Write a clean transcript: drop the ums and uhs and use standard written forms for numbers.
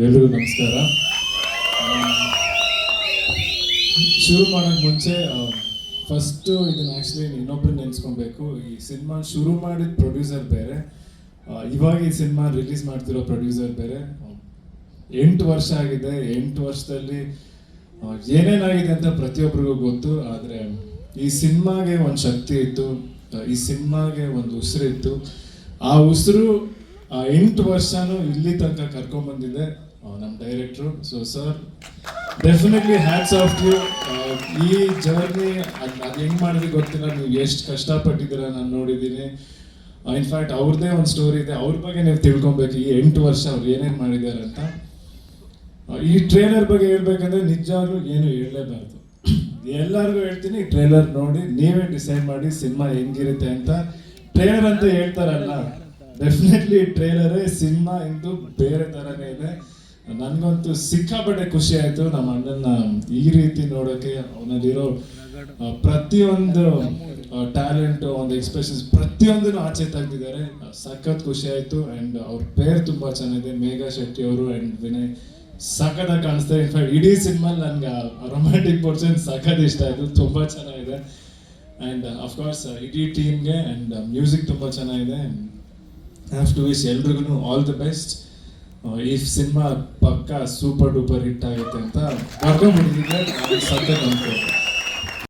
ಎಲ್ರಿಗೂ ನಮಸ್ಕಾರ. ಶುರು ಮಾಡೋಕ್ಕೆ ಮುಂಚೆ ಫಸ್ಟು ಇದನ್ನು ಆ್ಯಕ್ಚುಲಿ ಇನ್ನೊಬ್ರು ನೆನೆಸ್ಕೊಬೇಕು. ಈ ಸಿನಿಮಾ ಶುರು ಮಾಡಿದ ಪ್ರೊಡ್ಯೂಸರ್ ಬೇರೆ, ಇವಾಗ ಈ ಸಿನಿಮಾ ರಿಲೀಸ್ ಮಾಡ್ತಿರೋ ಪ್ರೊಡ್ಯೂಸರ್ ಬೇರೆ. 8 ವರ್ಷ ಆಗಿದೆ. 8 ವರ್ಷದಲ್ಲಿ ಏನೇನಾಗಿದೆ ಅಂತ ಪ್ರತಿಯೊಬ್ಬರಿಗೂ ಗೊತ್ತು. ಆದರೆ ಈ ಸಿನಿಮಾಗೆ ಒಂದು ಶಕ್ತಿ ಇತ್ತು, ಈ ಸಿನಿಮಾಗೆ ಒಂದು ಉಸಿರಿತ್ತು. ಆ ಉಸಿರು 8 ವರ್ಷನೂ ಇಲ್ಲಿ ತನಕ ಕರ್ಕೊಂಡ್ಬಂದಿದೆ ನಮ್ಮ ಡೈರೆಕ್ಟ್ರು. So sir, definitely hats off you. ಈ ಜರ್ನಿ ಅದು ಹೆಂಗೆ ಮಾಡಿದ್ರಿ ಗೊತ್ತಿಲ್ಲ, ನೀವು ಎಷ್ಟು ಕಷ್ಟಪಟ್ಟಿದ್ದೀರ ನಾನು ನೋಡಿದ್ದೀನಿ. ಇನ್ಫ್ಯಾಕ್ಟ್ ಅವ್ರದ್ದೇ ಒಂದು ಸ್ಟೋರಿ ಇದೆ, ಅವ್ರ ಬಗ್ಗೆ ನೀವು ತಿಳ್ಕೊಬೇಕು. ಈ 8 ವರ್ಷ ಅವ್ರು ಏನೇನು ಮಾಡಿದ್ದಾರೆ ಅಂತ. ಈ ಟ್ರೇಲರ್ ಬಗ್ಗೆ ಹೇಳ್ಬೇಕಂದ್ರೆ ನಿಜವಾಗ್ಲೂ ಏನು ಹೇಳಲೇಬಾರ್ದು. ಎಲ್ಲರಿಗೂ ಹೇಳ್ತೀನಿ, ಈ ಟ್ರೇಲರ್ ನೋಡಿ ನೀವೇ ಡಿಸೈಡ್ ಮಾಡಿ ಸಿನಿಮಾ ಹೆಂಗಿರುತ್ತೆ ಅಂತ. ಟ್ರೇಲರ್ ಅಂತ ಹೇಳ್ತಾರಲ್ಲ, ಡೆಫಿನೆಟ್ಲಿ ಟ್ರೇಲರೇ ಸಿನಿಮಾ ಇಂದು ಬೇರೆ ಥರನೇ ಇದೆ. ನನಗಂತೂ ಸಿಕ್ಕಾಪಟ್ಟೆ ಖುಷಿ ಆಯಿತು ನಮ್ಮ ಅಣ್ಣನ ಈ ರೀತಿ ನೋಡೋಕ್ಕೆ. ಅವನಲ್ಲಿರೋ ಪ್ರತಿಯೊಂದು ಟ್ಯಾಲೆಂಟು, ಒಂದು ಎಕ್ಸ್ಪ್ರೆಷನ್ಸ್ ಪ್ರತಿಯೊಂದನ್ನು ಆಚೆ ತೆಗ್ದಿದ್ದಾರೆ. ಸಖತ್ ಖುಷಿ ಆಯಿತು. ಆ್ಯಂಡ್ ಅವ್ರ ಪೇರು ತುಂಬ ಚೆನ್ನಾಗಿದೆ, ಮೇಘಾ ಶೆಟ್ಟಿ ಅವರು ಆ್ಯಂಡ್ ವಿನಯ್. ಸಖತ್ತಾಗಿ ಕಾಣಿಸ್ತಾರೆ. ಇನ್ಫ್ಯಾಕ್ಟ್ ಇಡೀ ಸಿನಿಮಾಲಿ ನನಗೆ ರೊಮ್ಯಾಂಟಿಕ್ ಪೋರ್ಷನ್ ಸಖತ್ ಇಷ್ಟ ಆಯಿತು, ತುಂಬ ಚೆನ್ನಾಗಿದೆ. ಆ್ಯಂಡ್ ಅಫ್ಕೋರ್ಸ್ ಇಡೀ ಟೀಮ್ಗೆ ಆ್ಯಂಡ್ ಮ್ಯೂಸಿಕ್ ತುಂಬ ಚೆನ್ನಾಗಿದೆ. ಹ್ಯಾವ್ ಟು ವಿಶ್ ಎಲ್ರಿಗೂ ಆಲ್ ದಿ ಬೆಸ್ಟ್. ಈ ಸಿನಿಮಾ ಪಕ್ಕ ಸೂಪರ್ ಡೂಪರ್ ಹಿಟ್ ಆಗುತ್ತೆ ಅಂತ ಕರ್ಕೊಂಡ್ಬಿಟ್ಟಿದ್ದೆ ಸತ್ಯ ನಂಬ್ಕೊಂಡು.